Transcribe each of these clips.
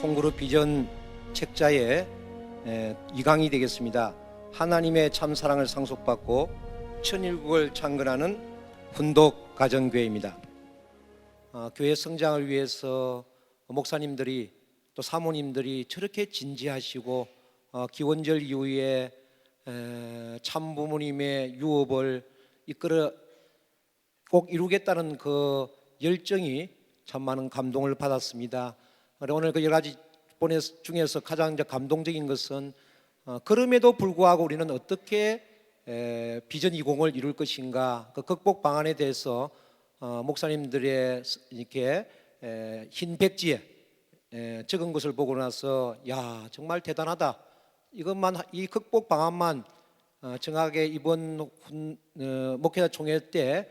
콩그룹 비전 책자의 이강이 되겠습니다. 하나님의 참사랑을 상속받고 천일국을 창건하는 훈독 가정교회입니다. 교회 성장을 위해서 목사님들이 또 사모님들이 저렇게 진지하시고 기원절 이후에 참부모님의 유업을 이끌어 꼭 이루겠다는 그 열정이 참 많은 감동을 받았습니다. 오늘 그 여러 가지 본의 중에서 가장 감동적인 것은 그럼에도 불구하고 우리는 어떻게 비전 20을 이룰 것인가, 그 극복 방안에 대해서 목사님들의 이렇게 흰 백지에 적은 것을 보고 나서 야, 정말 대단하다. 이것만, 이 극복 방안만 정확하게 이번 목회자 총회 때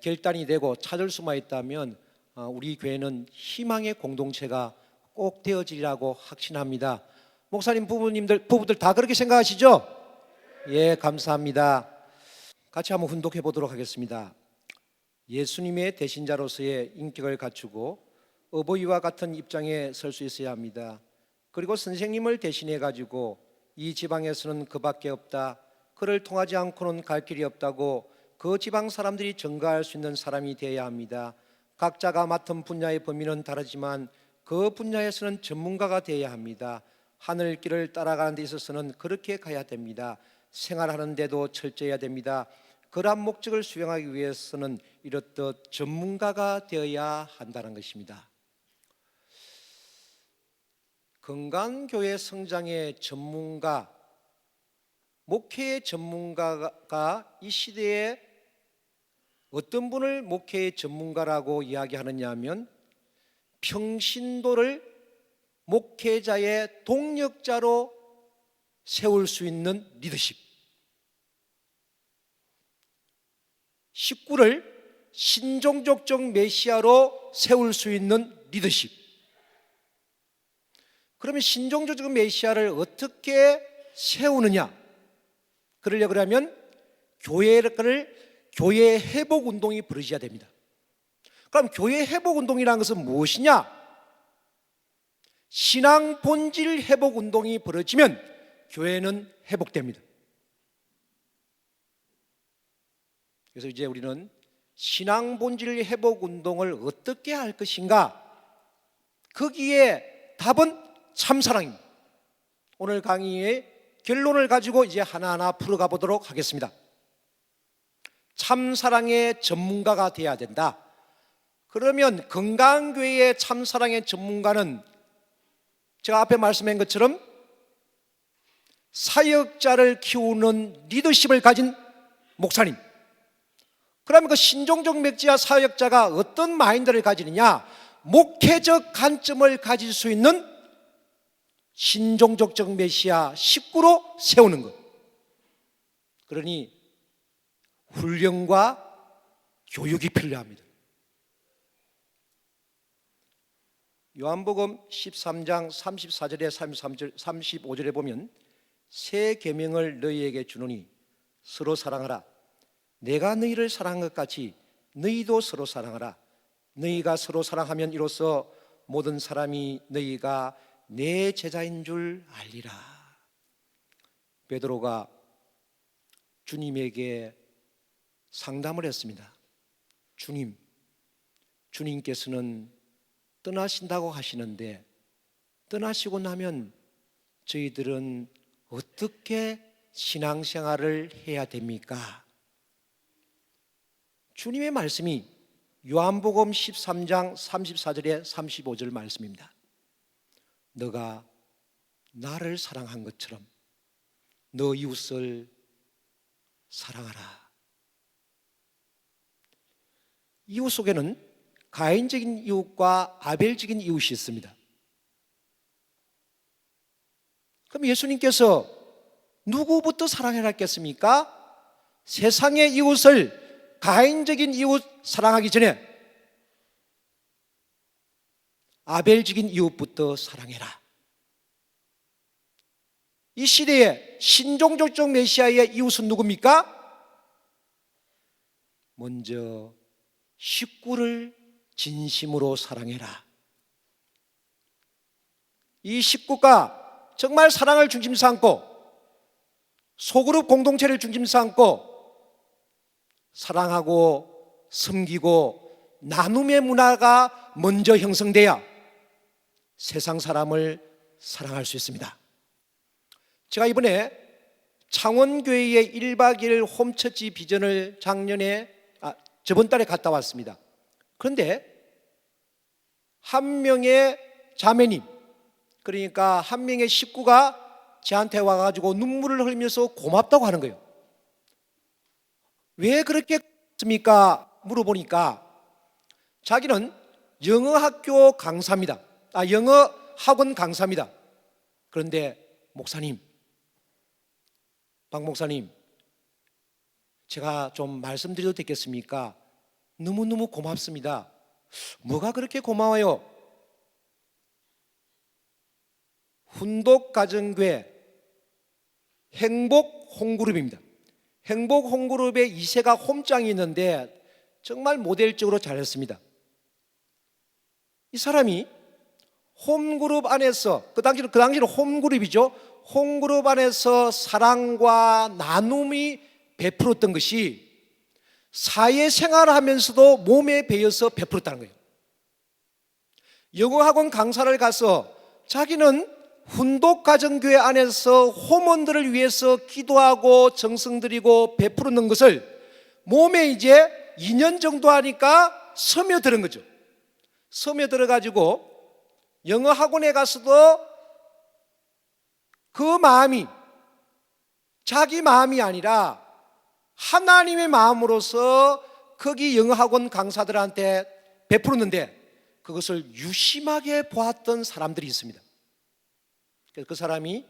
결단이 되고 찾을 수만 있다면 우리 교회는 희망의 공동체가 꼭 되어지리라고 확신합니다. 목사님, 부부들 다 그렇게 생각하시죠? 예, 감사합니다. 같이 한번 훈독해 보도록 하겠습니다. 예수님의 대신자로서의 인격을 갖추고 어버이와 같은 입장에 설 수 있어야 합니다. 그리고 선생님을 대신해 가지고 이 지방에서는 그밖에 없다, 그를 통하지 않고는 갈 길이 없다고 그 지방 사람들이 증거할 수 있는 사람이 되어야 합니다. 각자가 맡은 분야의 범위는 다르지만 그 분야에서는 전문가가 되어야 합니다. 하늘길을 따라가는 데 있어서는 그렇게 가야 됩니다. 생활하는 데도 철저해야 됩니다. 그러한 목적을 수행하기 위해서는 이렇듯 전문가가 되어야 한다는 것입니다. 건강교회 성장의 전문가, 목회의 전문가가 이 시대에 어떤 분을 목회의 전문가라고 이야기하느냐 하면 평신도를 목회자의 동력자로 세울 수 있는 리더십, 식구를 신종족적 메시아로 세울 수 있는 리더십. 그러면 신종족적 메시아를 어떻게 세우느냐? 그러려고 하면 교회 회복 운동이 벌어져야 됩니다. 그럼 교회 회복 운동이라는 것은 무엇이냐? 신앙 본질 회복 운동이 벌어지면 교회는 회복됩니다. 그래서 이제 우리는 신앙 본질 회복 운동을 어떻게 할 것인가? 거기에 답은 참사랑입니다. 오늘 강의의 결론을 가지고 이제 하나하나 풀어가 보도록 하겠습니다. 참사랑의 전문가가 되어야 된다. 그러면 건강교회의 참사랑의 전문가는 제가 앞에 말씀한 것처럼 사역자를 키우는 리더십을 가진 목사님. 그러면 그 신종적 맥지아 사역자가 어떤 마인드를 가지느냐? 목회적 관점을 가질 수 있는 신종족적 메시아 식구로 세우는 것. 그러니 훈련과 교육이 필요합니다. 요한복음 13장 34절에 35절에 보면 새 계명을 너희에게 주노니 서로 사랑하라. 내가 너희를 사랑한 것 같이 너희도 서로 사랑하라. 너희가 서로 사랑하면 이로써 모든 사람이 너희가 내 제자인 줄 알리라. 베드로가 주님에게 상담을 했습니다. 주님께서는 떠나신다고 하시는데 떠나시고 나면 저희들은 어떻게 신앙생활을 해야 됩니까? 주님의 말씀이 요한복음 13장 34절에 35절 말씀입니다. 너가 나를 사랑한 것처럼 너 이웃을 사랑하라. 이웃 속에는 가인적인 이웃과 아벨적인 이웃이 있습니다. 그럼 예수님께서 누구부터 사랑해라 했겠습니까? 세상의 이웃을 가인적인 이웃 사랑하기 전에 아벨적인 이웃부터 사랑해라. 이 시대에 신종족적 메시아의 이웃은 누굽니까? 먼저 식구를 진심으로 사랑해라. 이 식구가 정말 사랑을 중심 삼고 소그룹 공동체를 중심 삼고 사랑하고 섬기고 나눔의 문화가 먼저 형성돼야 세상 사람을 사랑할 수 있습니다. 제가 이번에 창원교회의 1박 2일 홈처치 비전을 저번 달에 갔다 왔습니다. 그런데 한 명의 자매님, 그러니까 한 명의 식구가 저한테 와가지고 눈물을 흘리면서 고맙다고 하는 거예요. 왜 그렇게 고맙습니까? 물어보니까 자기는 영어학교 강사입니다. 영어 학원 강사입니다. 그런데 목사님, 박 목사님, 제가 좀 말씀드려도 되겠습니까? 너무너무 고맙습니다. 뭐가 그렇게 고마워요? 훈독가정교회 행복 홈그룹입니다. 행복 홈그룹에 이세가 홈장이 있는데 정말 모델적으로 잘했습니다. 이 사람이 홈그룹 안에서 그 당시는 홈그룹이죠. 홈그룹 안에서 사랑과 나눔이 베풀었던 것이 사회생활을 하면서도 몸에 배어서 베풀었다는 거예요. 영어학원 강사를 가서 자기는 훈독가정교회 안에서 홈원들을 위해서 기도하고 정성 들이고 베푸는 것을 몸에 이제 2년 정도 하니까 스며드는 거죠. 스며들어가지고 영어학원에 가서도 그 마음이 자기 마음이 아니라 하나님의 마음으로서 거기 영어학원 강사들한테 베풀었는데 그것을 유심하게 보았던 사람들이 있습니다. 그래서 그 사람이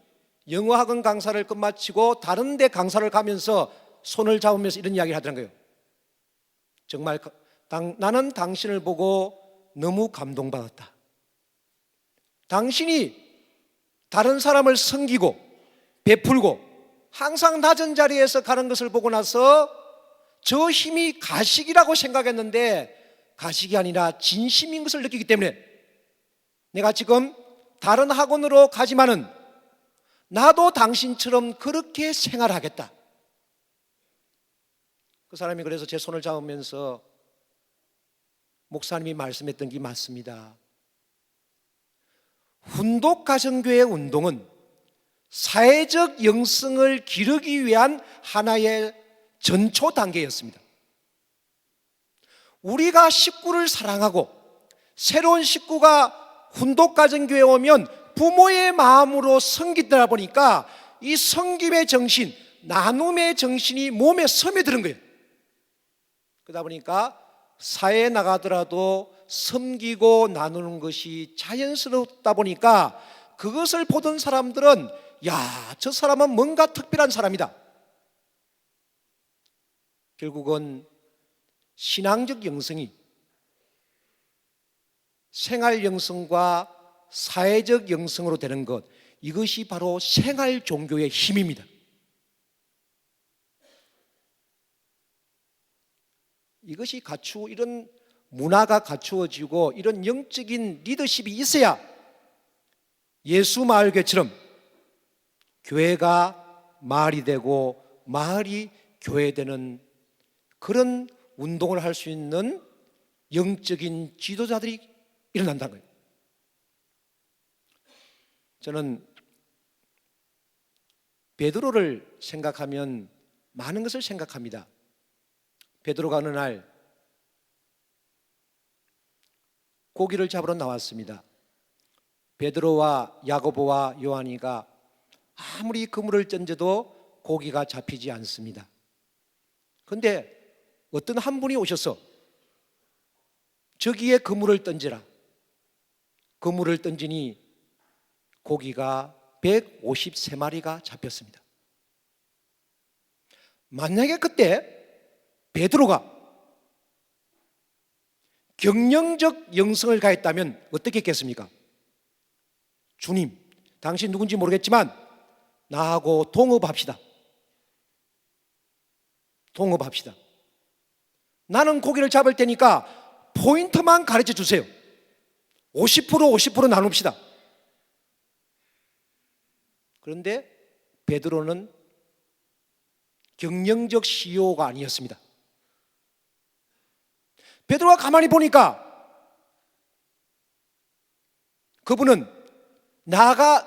영어학원 강사를 끝마치고 다른 데 강사를 가면서 손을 잡으면서 이런 이야기를 하더라는 거예요. 정말 나는 당신을 보고 너무 감동받았다. 당신이 다른 사람을 섬기고 베풀고 항상 낮은 자리에서 가는 것을 보고 나서 저 힘이 가식이라고 생각했는데 가식이 아니라 진심인 것을 느끼기 때문에 내가 지금 다른 학원으로 가지만은 나도 당신처럼 그렇게 생활하겠다. 그 사람이 그래서 제 손을 잡으면서 목사님이 말씀했던 게 맞습니다. 훈독가정교회 운동은 사회적 영성을 기르기 위한 하나의 전초 단계였습니다. 우리가 식구를 사랑하고 새로운 식구가 훈독가정교회에 오면 부모의 마음으로 섬기다 보니까 이 섬김의 정신, 나눔의 정신이 몸에 스며드는 거예요. 그러다 보니까 사회에 나가더라도 섬기고 나누는 것이 자연스럽다 보니까 그것을 보던 사람들은 야, 저 사람은 뭔가 특별한 사람이다. 결국은 신앙적 영성이 생활 영성과 사회적 영성으로 되는 것, 이것이 바로 생활 종교의 힘입니다. 이것이 이런 문화가 갖추어지고 이런 영적인 리더십이 있어야 예수마을교회처럼 교회가 마을이 되고 마을이 교회되는 그런 운동을 할 수 있는 영적인 지도자들이 일어난다는 거예요. 저는 베드로를 생각하면 많은 것을 생각합니다. 베드로가 어느 날 고기를 잡으러 나왔습니다. 베드로와 야고보와 요한이가 아무리 그물을 던져도 고기가 잡히지 않습니다. 그런데 어떤 한 분이 오셔서 저기에 그물을 던지라. 그물을 던지니 고기가 153마리가 잡혔습니다. 만약에 그때 베드로가 경영적 영성을 가했다면 어떻게 했겠습니까? 주님, 당신 누군지 모르겠지만 나하고 동업합시다. 동업합시다. 나는 고기를 잡을 테니까 포인트만 가르쳐 주세요. 50% 나눕시다. 그런데 베드로는 경영적 CEO가 아니었습니다. 베드로가 가만히 보니까 그분은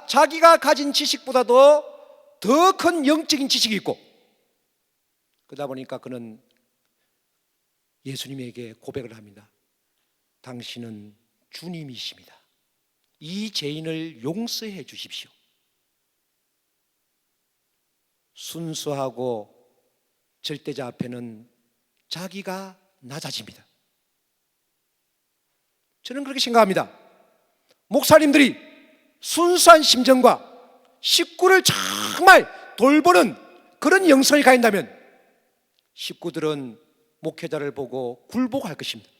자기가 가진 지식보다도 더 큰 영적인 지식이 있고, 그러다 보니까 그는 예수님에게 고백을 합니다. 당신은 주님이십니다. 이 죄인을 용서해 주십시오. 순수하고 절대자 앞에는 자기가 낮아집니다. 저는 그렇게 생각합니다. 목사님들이 순수한 심정과 식구를 정말 돌보는 그런 영성이 가진다면 식구들은 목회자를 보고 굴복할 것입니다.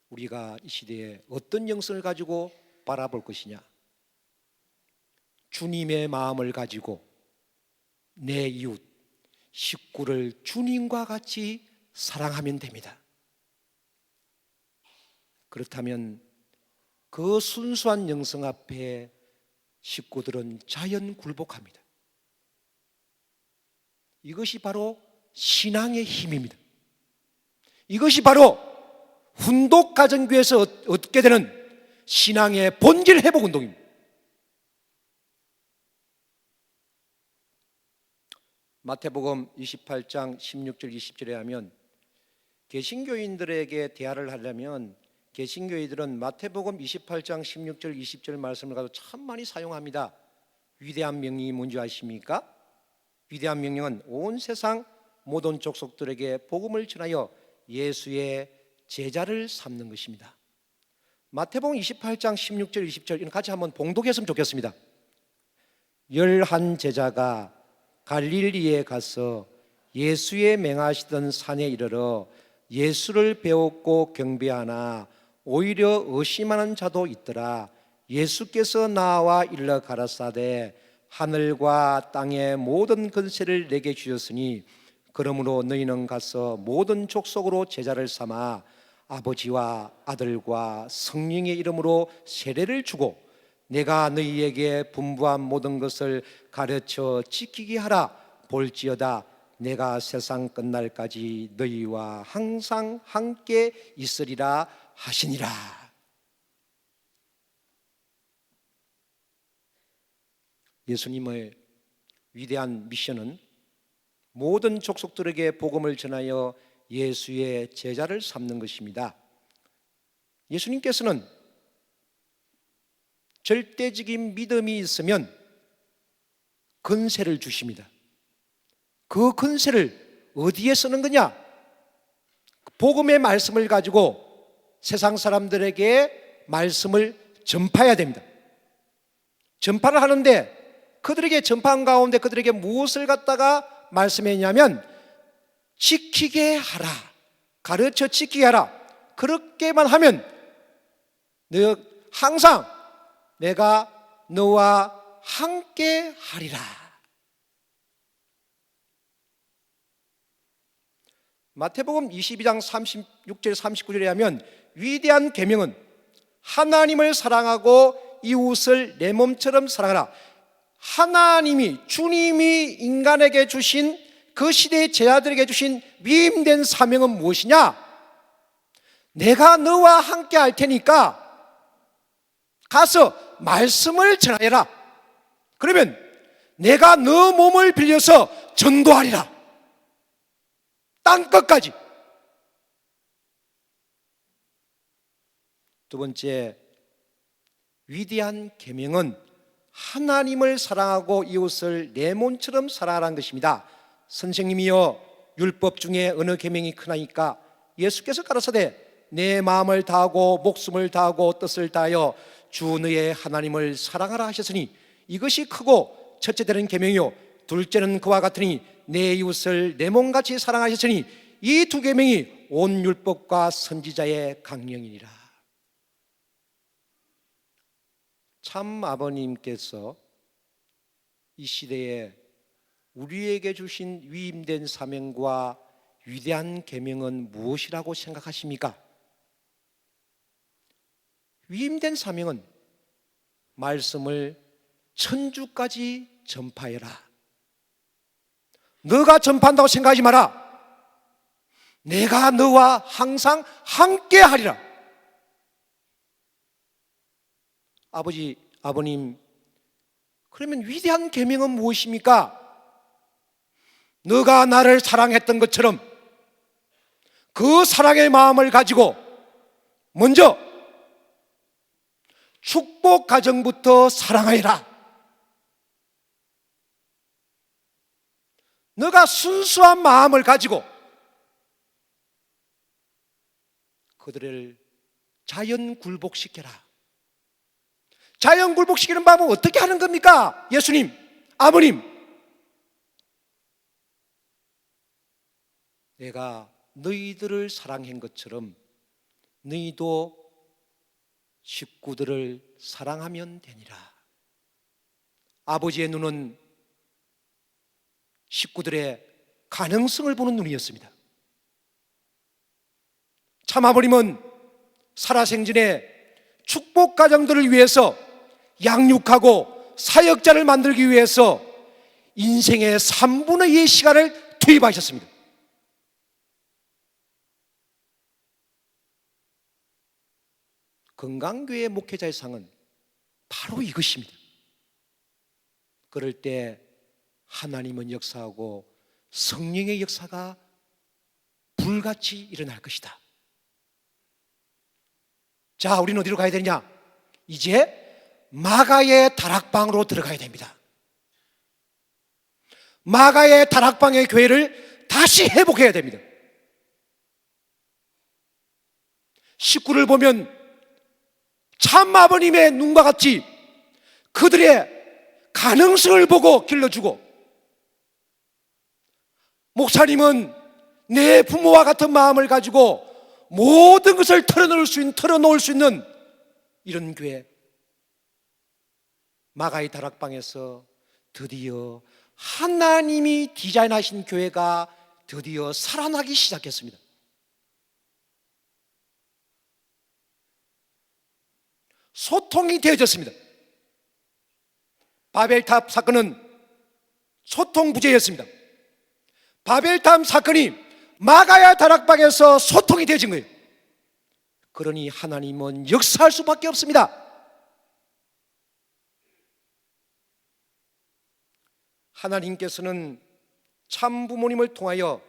우리가 이 시대에 어떤 영성을 가지고 바라볼 것이냐? 주님의 마음을 가지고 내 이웃, 식구를 주님과 같이 사랑하면 됩니다. 그렇다면 그 순수한 영성 앞에 식구들은 자연 굴복합니다. 이것이 바로 신앙의 힘입니다. 이것이 바로 훈독 가정교회에서 얻게 되는 신앙의 본질 회복 운동입니다. 마태복음 28장 16절 20절에 하면 개신교인들에게 대화를 하려면 개신교인들은 마태복음 28장 16절 20절 말씀을 가지고 참 많이 사용합니다. 위대한 명령이 뭔지 아십니까? 위대한 명령은 온 세상 모든 족속들에게 복음을 전하여 예수의 제자를 삼는 것입니다. 마태복음 28장 16절 20절 같이 한번 봉독했으면 좋겠습니다. 11 제자가 갈릴리에 가서 예수의 맹하시던 산에 이르러 예수를 배웠고 경배하나 오히려 의심하는 자도 있더라. 예수께서 나와 일러 가라사대 하늘과 땅의 모든 권세를 내게 주셨으니 그러므로 너희는 가서 모든 족속으로 제자를 삼아 아버지와 아들과 성령의 이름으로 세례를 주고 내가 너희에게 분부한 모든 것을 가르쳐 지키게 하라. 볼지어다 내가 세상 끝날까지 너희와 항상 함께 있으리라 하시니라. 예수님의 위대한 미션은 모든 족속들에게 복음을 전하여 예수의 제자를 삼는 것입니다. 예수님께서는 절대적인 믿음이 있으면 권세를 주십니다. 그 권세를 어디에 쓰는 거냐? 복음의 말씀을 가지고 세상 사람들에게 말씀을 전파해야 됩니다. 전파를 하는데 그들에게 전파한 가운데 그들에게 무엇을 갖다가 말씀했냐면 지키게 하라. 가르쳐 지키게 하라. 그렇게만 하면 너 항상 내가 너와 함께 하리라. 마태복음 22장 36절 39절에 하면 위대한 계명은 하나님을 사랑하고 이웃을 내 몸처럼 사랑하라. 하나님이 주님이 인간에게 주신 그 시대의 제자들에게 주신 위임된 사명은 무엇이냐? 내가 너와 함께 할 테니까 가서 말씀을 전하여라. 그러면 내가 너 몸을 빌려서 전도하리라. 땅끝까지. 두 번째, 위대한 계명은 하나님을 사랑하고 이웃을 내 몸처럼 사랑하라는 것입니다. 선생님이여 율법 중에 어느 계명이 크나이까? 예수께서 가라사대 내 마음을 다하고 목숨을 다하고 뜻을 다하여 주 너의 하나님을 사랑하라 하셨으니 이것이 크고 첫째 되는 계명이요 둘째는 그와 같으니 내 이웃을 내 몸같이 사랑하셨으니 이 두 계명이 온 율법과 선지자의 강령이니라. 참 아버님께서 이 시대에 우리에게 주신 위임된 사명과 위대한 계명은 무엇이라고 생각하십니까? 위임된 사명은 말씀을 천주까지 전파해라. 너가 전파한다고 생각하지 마라. 내가 너와 항상 함께 하리라. 아버지, 아버님, 그러면 위대한 계명은 무엇입니까? 너가 나를 사랑했던 것처럼 그 사랑의 마음을 가지고 먼저 축복 가정부터 사랑하여라. 너가 순수한 마음을 가지고 그들을 자연 굴복시켜라. 자연 굴복시키는 방법은 어떻게 하는 겁니까? 예수님, 아버님, 내가 너희들을 사랑한 것처럼 너희도 식구들을 사랑하면 되니라. 아버지의 눈은 식구들의 가능성을 보는 눈이었습니다. 참 아버님은 살아생전에 축복 가정들을 위해서 양육하고 사역자를 만들기 위해서 인생의 3분의 2의 시간을 투입하셨습니다. 건강교회 목회자의 상은 바로 이것입니다. 그럴 때 하나님은 역사하고 성령의 역사가 불같이 일어날 것이다. 자, 우리는 어디로 가야 되느냐? 이제 마가의 다락방으로 들어가야 됩니다. 마가의 다락방의 교회를 다시 회복해야 됩니다. 식구를 보면 참 아버님의 눈과 같이 그들의 가능성을 보고 길러주고, 목사님은 내 부모와 같은 마음을 가지고 모든 것을 털어놓을 수 있는 이런 교회, 마가의 다락방에서 드디어 하나님이 디자인하신 교회가 드디어 살아나기 시작했습니다. 소통이 되어졌습니다. 바벨탑 사건은 소통 부재였습니다. 바벨탑 사건이 마가야 다락방에서 소통이 되어진 거예요. 그러니 하나님은 역사할 수밖에 없습니다. 하나님께서는 참 부모님을 통하여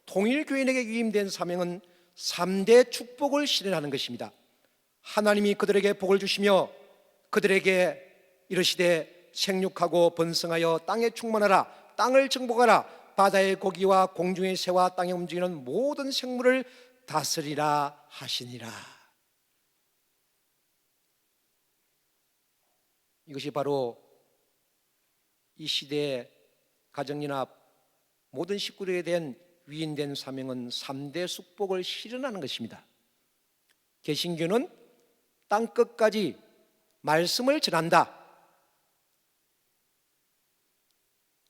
통일교인에게 위임된 사명은 3대 축복을 실현하는 것입니다. 하나님이 그들에게 복을 주시며 그들에게 이르시되 생육하고 번성하여 땅에 충만하라, 땅을 정복하라, 바다의 고기와 공중의 새와 땅에 움직이는 모든 생물을 다스리라 하시니라. 이것이 바로 이 시대의 가정연합 모든 식구들에 대한 위임된 사명은 3대 축복을 실현하는 것입니다. 개신교는 땅끝까지 말씀을 전한다.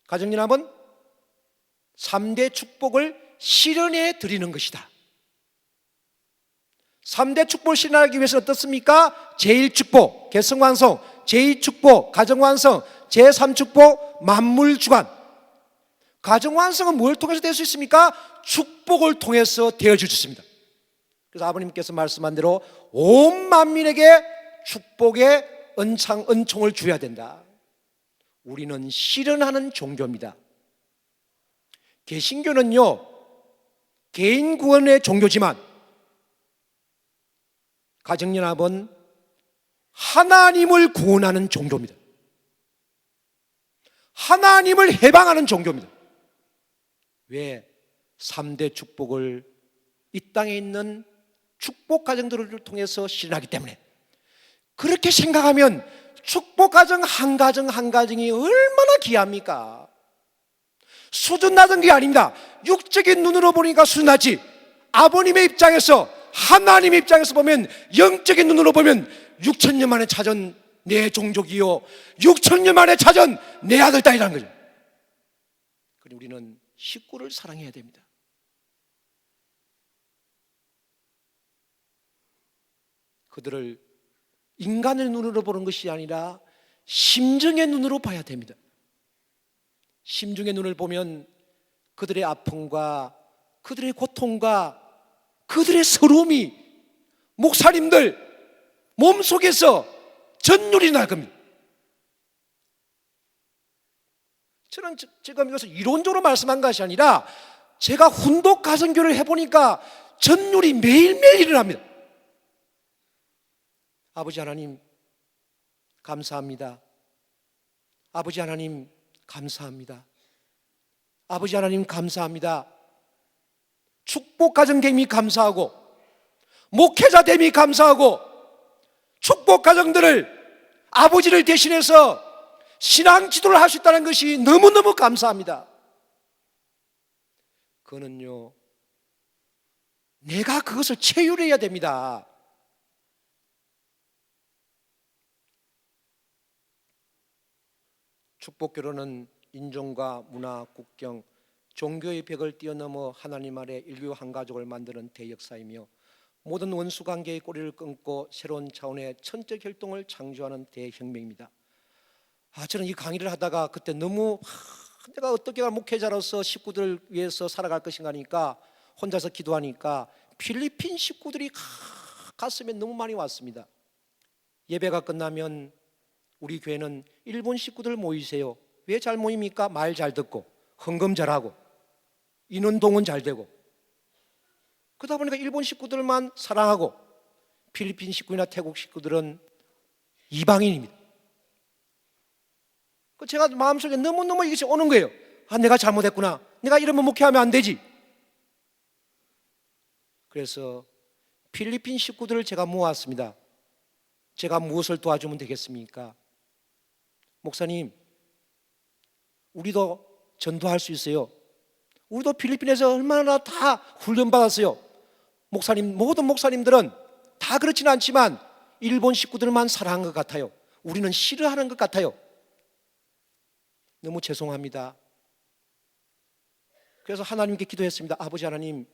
가정연합은 3대 축복을 실현해 드리는 것이다. 3대 축복을 실현하기 위해서 어떻습니까? 제1축복, 개성완성, 제2축복, 가정완성, 제3축복, 만물주관. 가정완성은 뭘 통해서 될 수 있습니까? 축복을 통해서 되어줄 수 있습니다. 그래서 아버님께서 말씀한 대로 온 만민에게 축복의 은총을 주어야 된다. 우리는 실현하는 종교입니다. 개신교는요, 개인 구원의 종교지만 가정연합은 하나님을 구원하는 종교입니다. 하나님을 해방하는 종교입니다. 왜? 3대 축복을 이 땅에 있는 축복 가정들을 통해서 실현하기 때문에. 그렇게 생각하면 축복 가정 한 가정이 얼마나 귀합니까? 수준 낮은 게 아닙니다. 육적인 눈으로 보니까 수준 낮지, 아버님의 입장에서, 하나님의 입장에서 보면, 영적인 눈으로 보면 6,000년 만에 찾은 내 종족이요, 6,000년 만에 찾은 내 아들 딸이라는 거죠. 그러니 우리는 식구를 사랑해야 됩니다. 그들을 인간의 눈으로 보는 것이 아니라 심정의 눈으로 봐야 됩니다. 심중의 눈을 보면 그들의 아픔과 그들의 고통과 그들의 서러움이 목사님들 몸속에서 전율이 날 겁니다. 저는 지금 이것을 이론적으로 말씀한 것이 아니라 제가 훈독 가정교를 해보니까 전율이 매일매일 일어납니다. 아버지 하나님 감사합니다. 아버지 하나님 감사합니다. 아버지 하나님 감사합니다. 축복 가정됨이 감사하고 목회자됨이 감사하고 축복 가정들을 아버지를 대신해서 신앙 지도를 할 수 있다는 것이 너무너무 감사합니다. 그거는요, 내가 그것을 체휼해야 됩니다. 축복 결혼은 인종과 문화, 국경, 종교의 벽을 뛰어넘어 하나님 아래 인류 한 가족을 만드는 대역사이며 모든 원수 관계의 꼬리를 끊고 새로운 차원의 천적 혈통을 창조하는 대혁명입니다. 저는 이 강의를 하다가 그때 너무 내가 어떻게 목회자로서 식구들을 위해서 살아갈 것인가 하니까 혼자서 기도하니까 필리핀 식구들이 가슴에 너무 많이 왔습니다. 예배가 끝나면 우리 교회는 일본 식구들 모이세요. 왜 잘 모입니까? 말 잘 듣고 헌금 잘하고 인원동원 잘 되고 그러다 보니까 일본 식구들만 사랑하고 필리핀 식구나 태국 식구들은 이방인입니다. 제가 마음속에 너무너무 이것이 오는 거예요. 내가 잘못했구나. 내가 이러면 목회하면 안 되지. 그래서 필리핀 식구들을 제가 모았습니다. 제가 무엇을 도와주면 되겠습니까? 목사님, 우리도 전도할 수 있어요. 우리도 필리핀에서 얼마나 다 훈련받았어요. 모든 목사님들은 다 그렇지는 않지만 일본 식구들만 사랑한 것 같아요. 우리는 싫어하는 것 같아요. 너무 죄송합니다. 그래서 하나님께 기도했습니다. 아버지 하나님,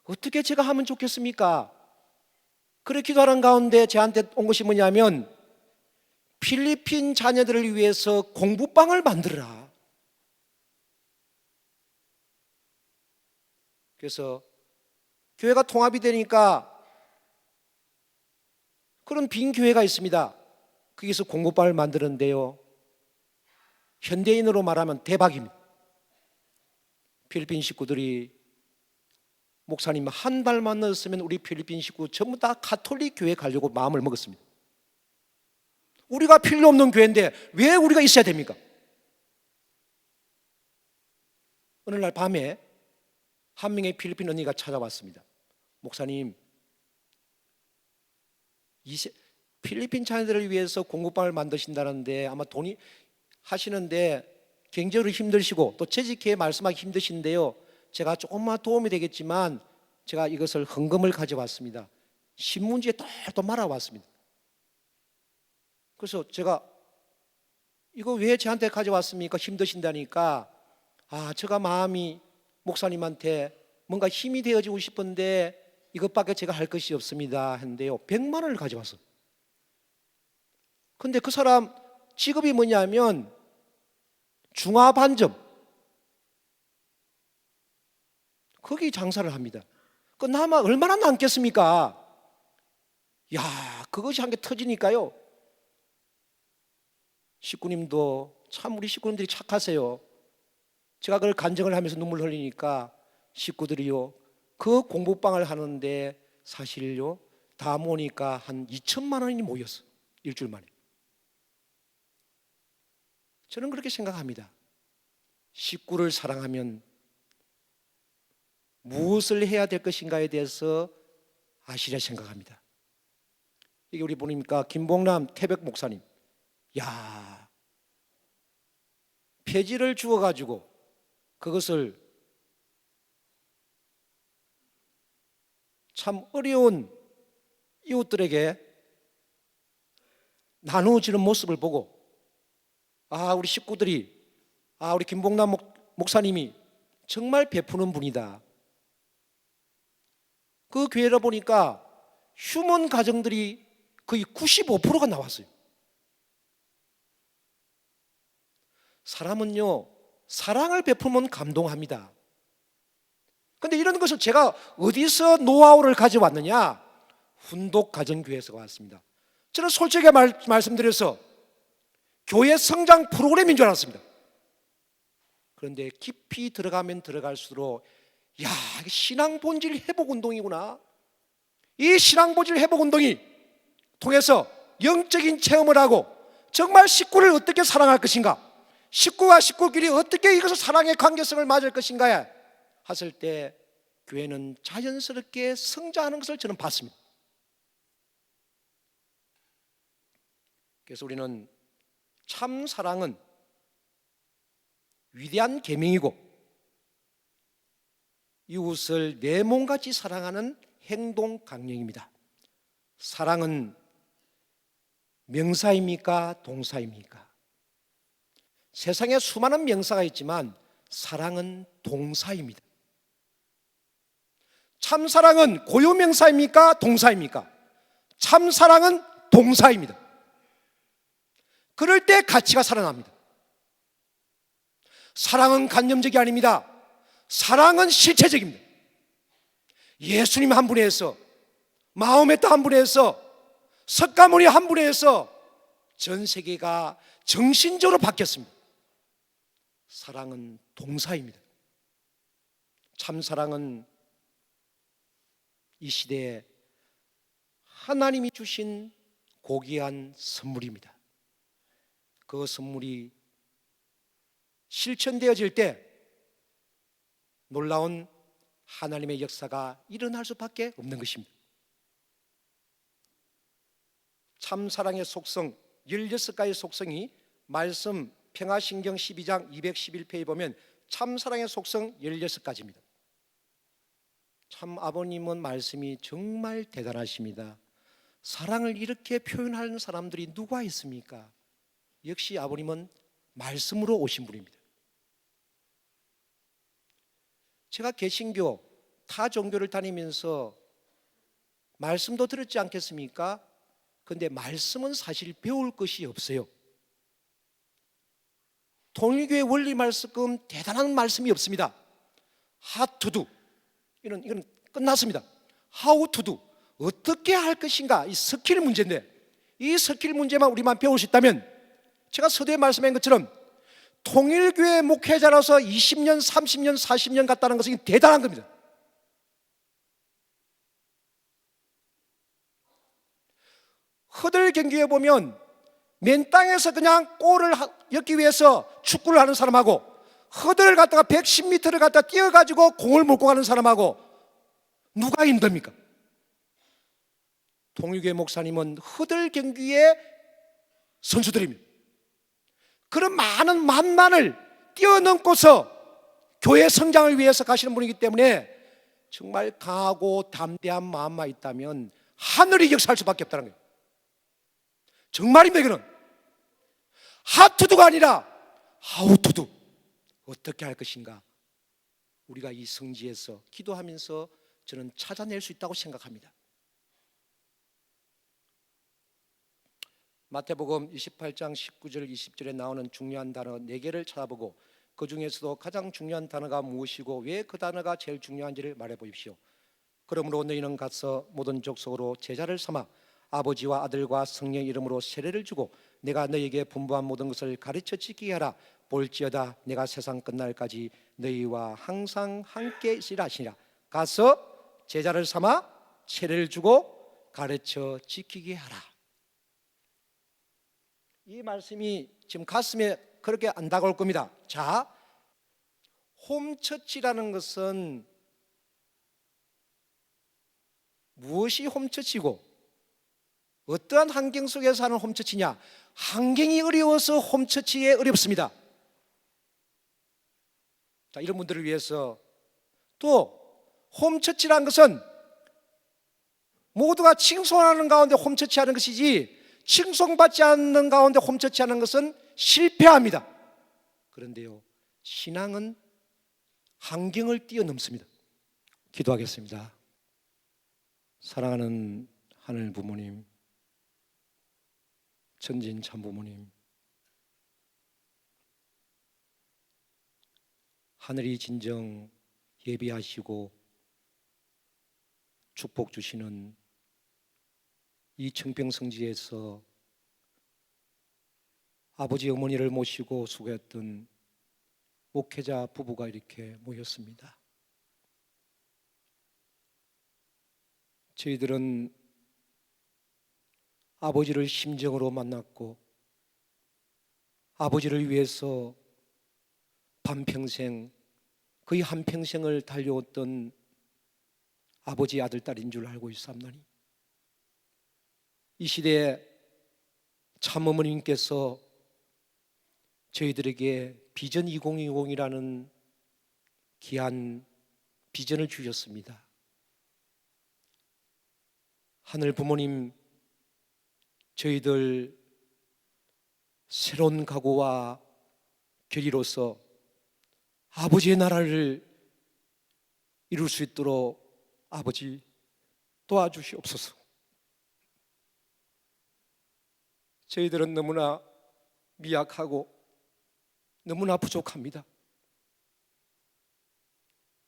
어떻게 제가 하면 좋겠습니까? 그렇게 기도하는 가운데 저한테 온 것이 뭐냐면 필리핀 자녀들을 위해서 공부방을 만들어라. 그래서 교회가 통합이 되니까 그런 빈 교회가 있습니다. 거기서 공부방을 만드는데요, 현대인으로 말하면 대박입니다. 필리핀 식구들이 목사님 한 발만 넣었으면 우리 필리핀 식구 전부 다 가톨릭 교회 가려고 마음을 먹었습니다. 우리가 필요 없는 교회인데 왜 우리가 있어야 됩니까? 어느 날 밤에 한 명의 필리핀 언니가 찾아왔습니다. 목사님, 필리핀 자녀들을 위해서 공부방을 만드신다는데 아마 돈이 하시는데 경제로 힘드시고 또 재직해 말씀하기 힘드신데요, 제가 조금만 도움이 되겠지만 제가 이것을 헌금을 가져왔습니다. 신문지에 또 말아왔습니다. 그래서 제가 이거 왜 저한테 가져왔습니까? 힘드신다니까. 제가 마음이 목사님한테 뭔가 힘이 되어지고 싶은데 이것밖에 제가 할 것이 없습니다 했는데요, 100만 원을 가져왔어. 근데 그 사람 직업이 뭐냐면 중화반점, 거기 장사를 합니다. 그 남아 얼마나 남겠습니까? 그것이 한 개 터지니까요, 식구님도 참 우리 식구님들이 착하세요. 제가 그걸 간증을 하면서 눈물 흘리니까 식구들이요, 그 공부방을 하는데 사실요 다 모으니까 한 2천만 원이 모였어, 일주일 만에. 저는 그렇게 생각합니다. 식구를 사랑하면 무엇을 해야 될 것인가에 대해서 아시려 생각합니다. 이게 우리 보니까 김봉남 태백 목사님, 폐지를 주어가지고 그것을 참 어려운 이웃들에게 나누어지는 모습을 보고 우리 식구들이 우리 김봉남 목사님이 정말 베푸는 분이다. 그 교회를 보니까 휴먼 가정들이 거의 95%가 나왔어요. 사람은요, 사랑을 베풀면 감동합니다. 근데 이런 것을 제가 어디서 노하우를 가져왔느냐? 훈독가정교회에서 왔습니다. 저는 솔직히 말씀드려서 교회 성장 프로그램인 줄 알았습니다. 그런데 깊이 들어가면 들어갈수록 야, 이게 신앙 본질 회복 운동이구나. 이 신앙 본질 회복 운동이 통해서 영적인 체험을 하고 정말 식구를 어떻게 사랑할 것인가, 식구와 식구끼리 어떻게 이것을 사랑의 관계성을 맞을 것인가 했을 때 교회는 자연스럽게 성장하는 것을 저는 봤습니다. 그래서 우리는 참 사랑은 위대한 계명이고 이웃을 내 몸같이 사랑하는 행동 강령입니다. 사랑은 명사입니까? 동사입니까? 세상에 수많은 명사가 있지만 사랑은 동사입니다. 참사랑은 고유명사입니까? 동사입니까? 참사랑은 동사입니다. 그럴 때 가치가 살아납니다. 사랑은 관념적이 아닙니다. 사랑은 실체적입니다. 예수님 한 분에서, 마호메타 한 분에서, 석가모니 한 분에서 전 세계가 정신적으로 바뀌었습니다. 사랑은 동사입니다. 참사랑은 이 시대에 하나님이 주신 고귀한 선물입니다. 그 선물이 실천되어질 때 놀라운 하나님의 역사가 일어날 수밖에 없는 것입니다. 참사랑의 속성 16가지 속성이 말씀 평화신경 12장 211페이지 보면 참사랑의 속성 16가지입니다. 참 아버님은 말씀이 정말 대단하십니다. 사랑을 이렇게 표현하는 사람들이 누가 있습니까? 역시 아버님은 말씀으로 오신 분입니다. 제가 개신교 타 종교를 다니면서 말씀도 들었지 않겠습니까? 그런데 말씀은 사실 배울 것이 없어요. 통일교회 원리 말씀 대단한 말씀이 없습니다. How to do 이건 끝났습니다. How to do 어떻게 할 것인가 이 스킬 문제인데 이 스킬 문제만 우리만 배울 수 있다면 제가 서두에 말씀한 것처럼 통일교회 목회자로서 20년, 30년, 40년 갔다는 것은 대단한 겁니다. 허들 경기에 보면 맨 땅에서 그냥 골을 엮기 위해서 축구를 하는 사람하고 허들을 갖다가 110m를 갖다 뛰어가지고 공을 몰고 가는 사람하고 누가 힘듭니까? 통일교회 목사님은 허들 경기의 선수들입니다. 그런 많은 만난을 뛰어넘고서 교회 성장을 위해서 가시는 분이기 때문에 정말 강하고 담대한 마음만 있다면 하늘이 역사할 수밖에 없다는 거예요. 정말입니다. 이거는 하투두가 아니라 하우투두 어떻게 할 것인가 우리가 이 성지에서 기도하면서 저는 찾아낼 수 있다고 생각합니다. 마태복음 28장 19절 20절에 나오는 중요한 단어 4개를 찾아보고 그 중에서도 가장 중요한 단어가 무엇이고 왜 그 단어가 제일 중요한지를 말해 보십시오. 그러므로 너희는 가서 모든 족속으로 제자를 삼아 아버지와 아들과 성령 이름으로 세례를 주고 내가 너희에게 분부한 모든 것을 가르쳐 지키게 하라. 볼지어다 내가 세상 끝날까지 너희와 항상 함께 있으리라 하시니라. 가서 제자를 삼아 세례를 주고 가르쳐 지키게 하라. 이 말씀이 지금 가슴에 그렇게 안 다가올 겁니다. 자, 홈처치라는 것은 무엇이 홈처치고 어떠한 환경 속에서 하는 홈처치냐? 환경이 어려워서 홈처치에 어렵습니다. 자, 이런 분들을 위해서 또 홈처치라는 것은 모두가 칭송하는 가운데 홈처치하는 것이지 칭송받지 않는 가운데 홈처치하는 것은 실패합니다. 그런데요, 신앙은 환경을 뛰어넘습니다. 기도하겠습니다. 사랑하는 하늘 부모님, 전진 참부모님, 하늘이 진정 예비하시고 축복 주시는 이 청평성지에서 아버지 어머니를 모시고 수고했던 목회자 부부가 이렇게 모였습니다. 저희들은 아버지를 심정으로 만났고 아버지를 위해서 반평생, 거의 한평생을 달려왔던 아버지 아들, 딸인 줄 알고 있사옵나니 이 시대에 참어머님께서 저희들에게 비전 2020이라는 귀한 비전을 주셨습니다. 하늘 부모님, 저희들 새로운 각오와 결의로서 아버지의 나라를 이룰 수 있도록 아버지 도와주시옵소서. 저희들은 너무나 미약하고 너무나 부족합니다.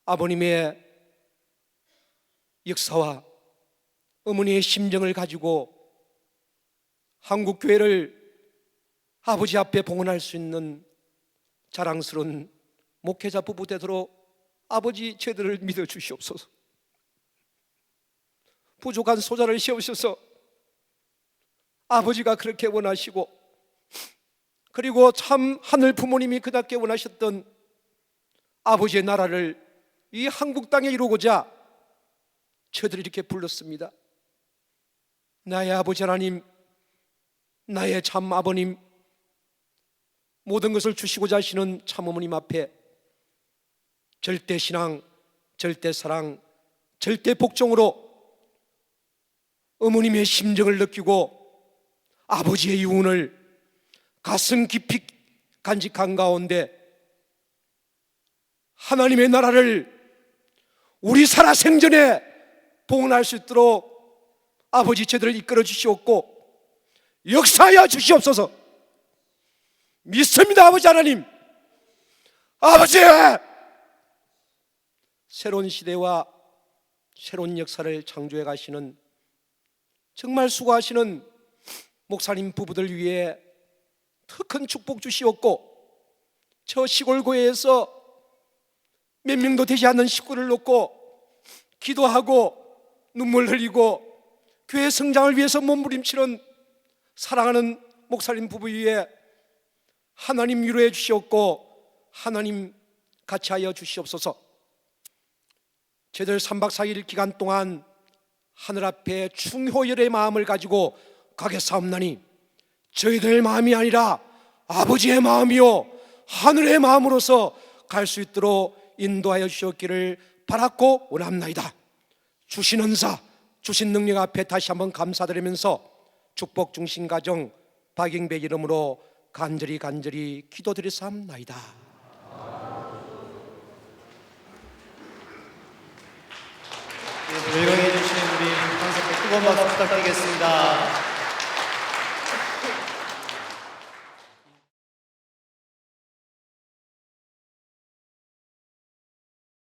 아버님의 역사와 어머니의 심정을 가지고 한국교회를 아버지 앞에 봉헌할 수 있는 자랑스러운 목회자 부부 되도록 아버지 저희들을 믿어주시옵소서. 부족한 소자를 씌우셔서 아버지가 그렇게 원하시고, 그리고 참 하늘 부모님이 그답게 원하셨던 아버지의 나라를 이 한국 땅에 이루고자 저희들이 이렇게 불렀습니다. 나의 아버지 하나님, 나의 참 아버님, 모든 것을 주시고자 하시는 참 어머님 앞에 절대 신앙, 절대 사랑, 절대 복종으로 어머님의 심정을 느끼고 아버지의 유언을 가슴 깊이 간직한 가운데 하나님의 나라를 우리 살아생전에 봉헌할 수 있도록 아버지 저들을 이끌어 주시옵고 역사하여 주시옵소서. 믿습니다. 아버지 하나님, 아버지, 새로운 시대와 새로운 역사를 창조해 가시는 정말 수고하시는 목사님 부부들 위해 더 큰 축복 주시옵고, 저 시골교회에서 몇 명도 되지 않는 식구를 놓고 기도하고 눈물 흘리고 교회 성장을 위해서 몸부림치는 사랑하는 목사님 부부 위에 하나님 위로해 주시옵고 하나님 같이 하여 주시옵소서. 저희들 3박 4일 기간 동안 하늘 앞에 충효열의 마음을 가지고 가겠사옵나니 저희들 마음이 아니라 아버지의 마음이요 하늘의 마음으로서 갈 수 있도록 인도하여 주셨기를 바랐고 원합나이다. 주신 은사, 주신 능력 앞에 다시 한번 감사드리면서 축복 중심 가정 박영배 이름으로 간절히 기도드리사옵나이다. 조용히 해주시는 우리 황석배 뜨거운 박수 부탁드리겠습니다.